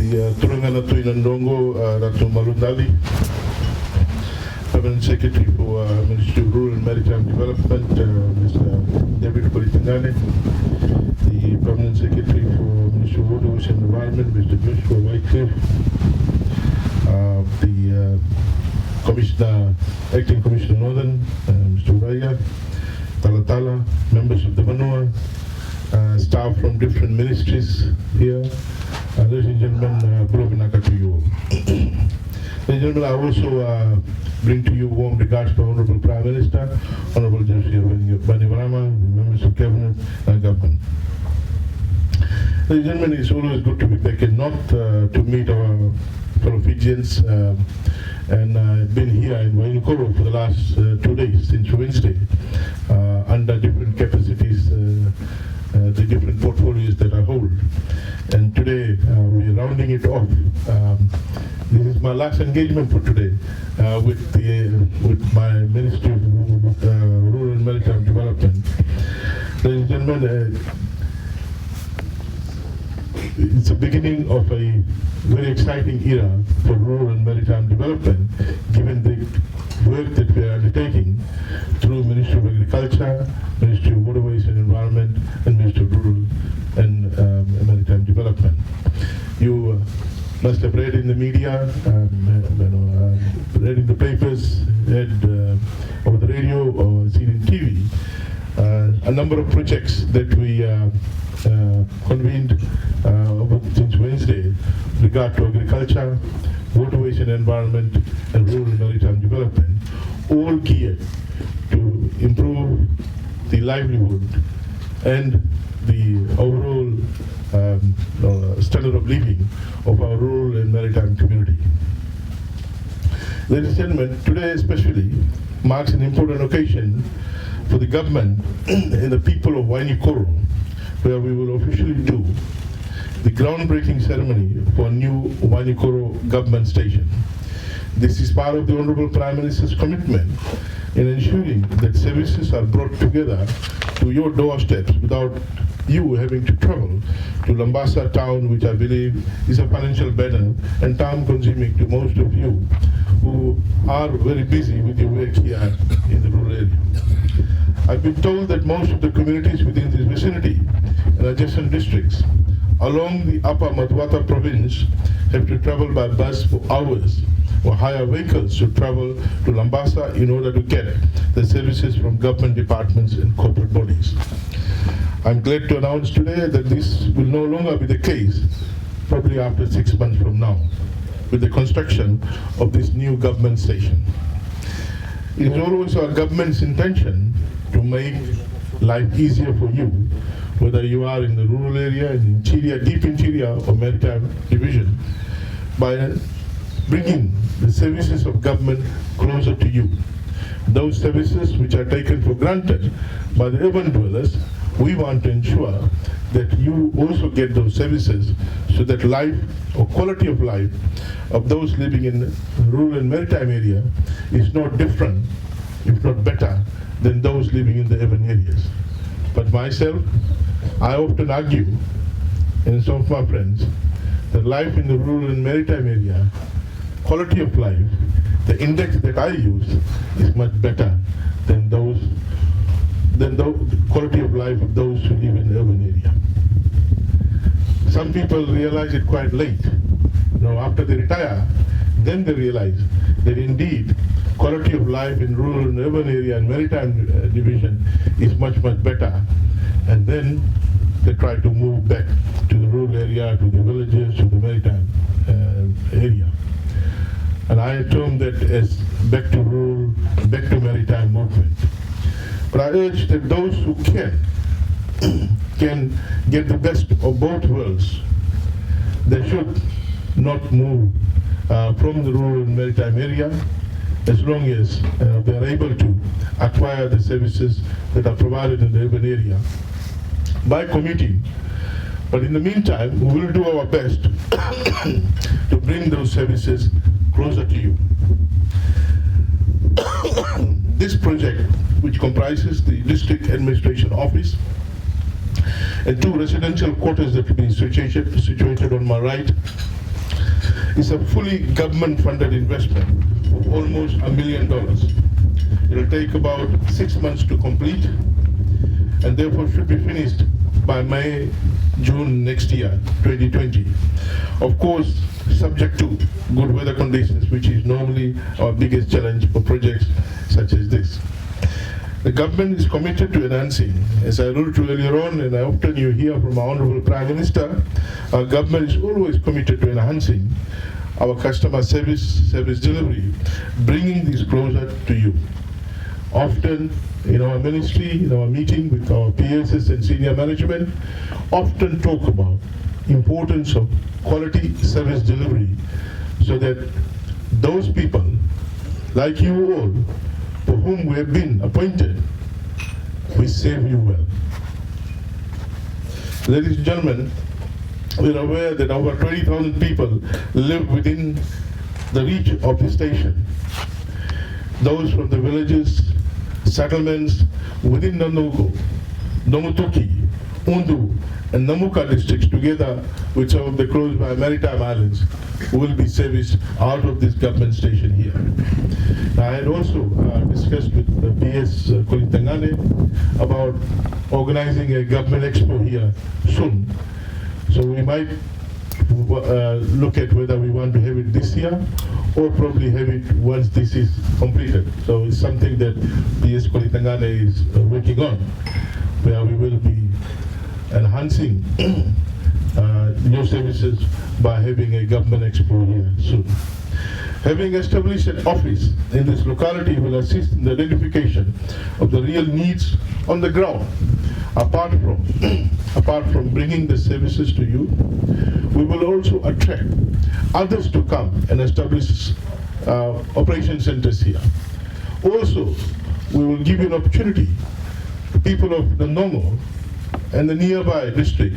the Turangana Tuinandongo, Ratu Malundali, Permanent Secretary for Ministry of Rural and Maritime Development, Mr. David Politangane, the Permanent Secretary for Ministry of Water and Environment, Mr. Joshua Whitecliffe, the Commissioner, Acting Commissioner Northern, Mr. Uraya, Talatala, members of the Manua, staff from different ministries here. Ladies and gentlemen, good evening to you all. Ladies and gentlemen, I also bring to you warm regards to Honorable Prime Minister, Honorable Jeffrey Banivarama, members of Cabinet and Government. Ladies and gentlemen, it's always good to be back in North to meet our fellow Fijians, and I've been here in Wainikoro for the last 2 days, since Wednesday, under different capacities, the different portfolios that I hold. And today, we're rounding it off. This is my last engagement for today with my Ministry of Rural and Maritime Development. Ladies and gentlemen, it's the beginning of a very exciting era for rural and maritime development, given the work that we are undertaking through Ministry of Agriculture, Ministry of Waterways and Environment, and Ministry of Rural and Maritime Development. You must have read in the media, read in the papers, read over the radio or seen in TV, a number of projects that we convened since Wednesday with regard to agriculture, waterways and environment, and rural and maritime development, all geared to improve the livelihood and the overall standard of living of our rural and maritime community. Ladies and gentlemen, today especially marks an important occasion for the government and the people of Wainikoro, where we will officially do the groundbreaking ceremony for a new Wainikoro government station. This is part of the Honorable Prime Minister's commitment in ensuring that services are brought together to your doorsteps without you having to travel to Lambasa town, which I believe is a financial burden and time consuming to most of you who are very busy with your work here in the rural area. I've been told that most of the communities within this vicinity and adjacent districts along the upper Madhwata province have to travel by bus for hours or hire vehicles to travel to Lambasa in order to get the services from government departments and corporate bodies. I'm glad to announce today that this will no longer be the case, probably after 6 months from now, with the construction of this new government station. It is always our government's intention to make life easier for you, whether you are in the rural area, in interior, deep interior, or maritime division, by bringing the services of government closer to you. Those services which are taken for granted by the urban dwellers, we want to ensure that you also get those services so that life or quality of life of those living in rural and maritime area is not different, if not better, than those living in the urban areas. But myself, I often argue, and some of my friends, that life in the rural and maritime area, quality of life, the index that I use is much better than the quality of life of those who live in the urban area. Some people realize it quite late. After they retire, then they realize that indeed quality of life in rural and urban area and maritime division is much, much better. And then they try to move back to the rural area, to the villages, to the maritime area. And I term that as back to rural, back to maritime movement. But I urge that those who can get the best of both worlds, they should not move from the rural and maritime area as long as they are able to acquire the services that are provided in the urban area by commuting. But in the meantime, we will do our best to bring those services closer to you. This project, which comprises the district administration office and 2 residential quarters that will be situated on my right, is a fully government-funded investment of almost $1 million. It will take about 6 months to complete, and therefore should be finished by May, June next year, 2020. Of course, subject to good weather conditions, which is normally our biggest challenge for projects such as this. The government is committed to enhancing, as I alluded to earlier on, and I often you hear from our Honorable Prime Minister, our government is always committed to enhancing our customer service delivery, bringing this closer to you. Often in our ministry, in our meeting with our PSS and senior management, often talk about importance of quality service delivery so that those people like you all for whom we have been appointed, we serve you well. Ladies and gentlemen, we are aware that over 20,000 people live within the reach of the station. Those from the villages, settlements within Nandogo, Nomutoki, Undu, and Namuka districts, together with some of the close by maritime islands, will be serviced out of this government station here. I had also discussed with the PS Kolintangane about organizing a government expo here soon. So we might look at whether we want to have it this year or probably have it once this is completed. So it's something that PS Kolintangane is working on, where we will be enhancing new services by having a government expo here soon. Having established an office in this locality will assist in the identification of the real needs on the ground. Apart from bringing the services to you, we will also attract others to come and establish operation centers here. Also, we will give you an opportunity to people of the Nongo and the nearby district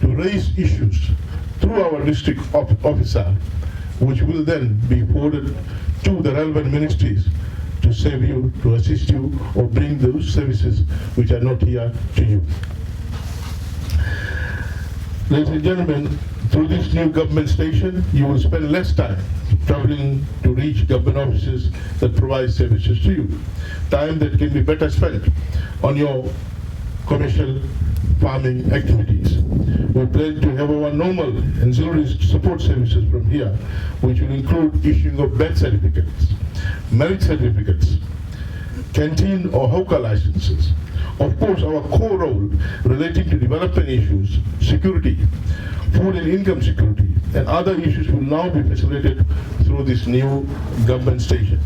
to raise issues through our district officer, which will then be forwarded to the relevant ministries to serve you, to assist you, or bring those services which are not here to you. Ladies and gentlemen, through this new government station, you will spend less time traveling to reach government offices that provide services to you. Time that can be better spent on your commercial farming activities. We plan to have our normal ancillary support services from here, which will include issuing of birth certificates, marriage certificates, canteen or hawker licenses. Of course, our core role relating to development issues, security, food and income security, and other issues will now be facilitated through this new government station.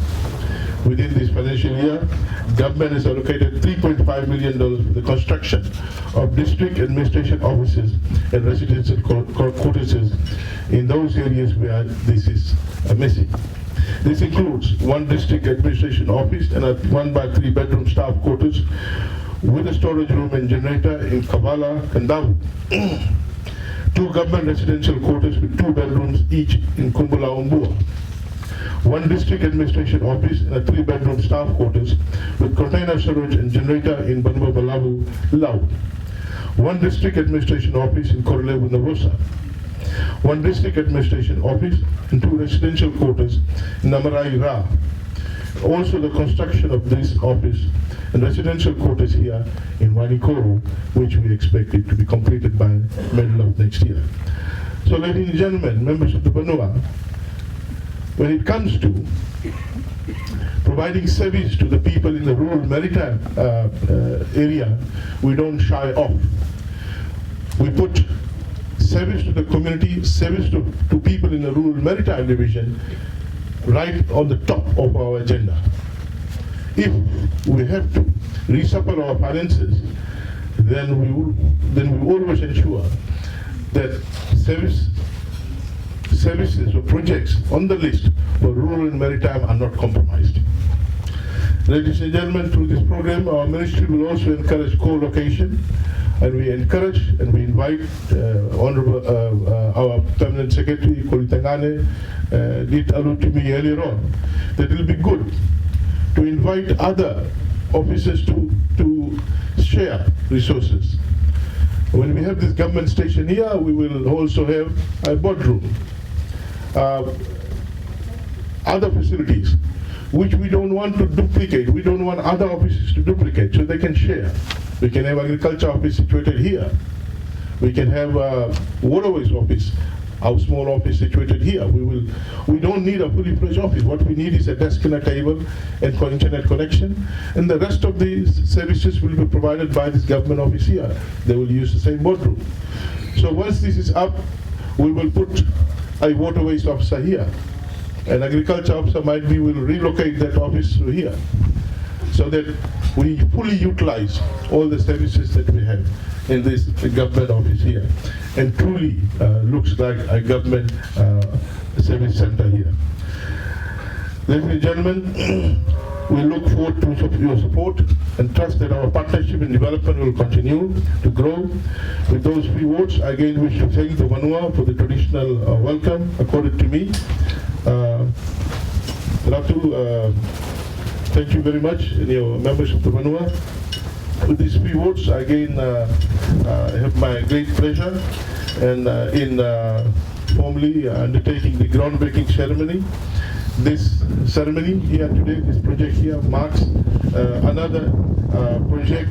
Within this financial year, government has allocated $3.5 million for the construction of district administration offices and residential quarters in those areas where this is missing. This includes one district administration office and a 1 by 3 bedroom staff quarters with a storage room and generator in Kavala and Davu. 2 government residential quarters with 2 bedrooms each in Kumbula Umbua. 1 district administration office and a 3-bedroom staff quarters with container storage and generator in Banba Balabu, Lau. 1 district administration office in Korlevu, Navosa. 1 district administration office and 2 residential quarters in Namarai Ra. Also the construction of this office and residential quarters here in Wanikoro, which we expect it to be completed by middle of next year. So ladies and gentlemen, members of the Banua, when it comes to providing service to the people in the rural maritime area, we don't shy off. We put service to the community, service to people in the rural maritime division right on the top of our agenda. If we have to reshuffle our finances, then we always ensure that services or projects on the list for rural and maritime are not compromised. Ladies and gentlemen, through this program, our ministry will also encourage co-location, and we encourage and we invite our Permanent Secretary, Kolintangane, did allude to me earlier on, that it will be good to invite other officers to share resources. When we have this government station here, we will also have a boardroom other facilities, which we don't want to duplicate. We don't want other offices to duplicate, so they can share. We can have agriculture office situated here. We can have a waterways office, our small office situated here. We don't need a fully fledged office. What we need is a desk and a table and internet connection. And the rest of the services will be provided by this government office here. They will use the same boardroom. So once this is up, we will put a waterways officer here. An agriculture officer will relocate that office to here, so that we fully utilize all the services that we have in this government office here, and truly looks like a government service center here. Ladies and gentlemen, we look forward to your support and trust that our partnership and development will continue to grow. With those few words, I again wish to thank the Vanua for the traditional welcome accorded to me. Ratu, thank you very much, and your members of the Vanua. With these few words, I again have my great pleasure and in formally undertaking the groundbreaking ceremony. This ceremony here today, this project here marks another project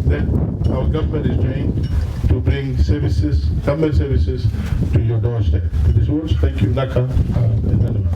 that our government is doing to bring services, government services to your doorstep. With these words, thank you, Naka and Nanama.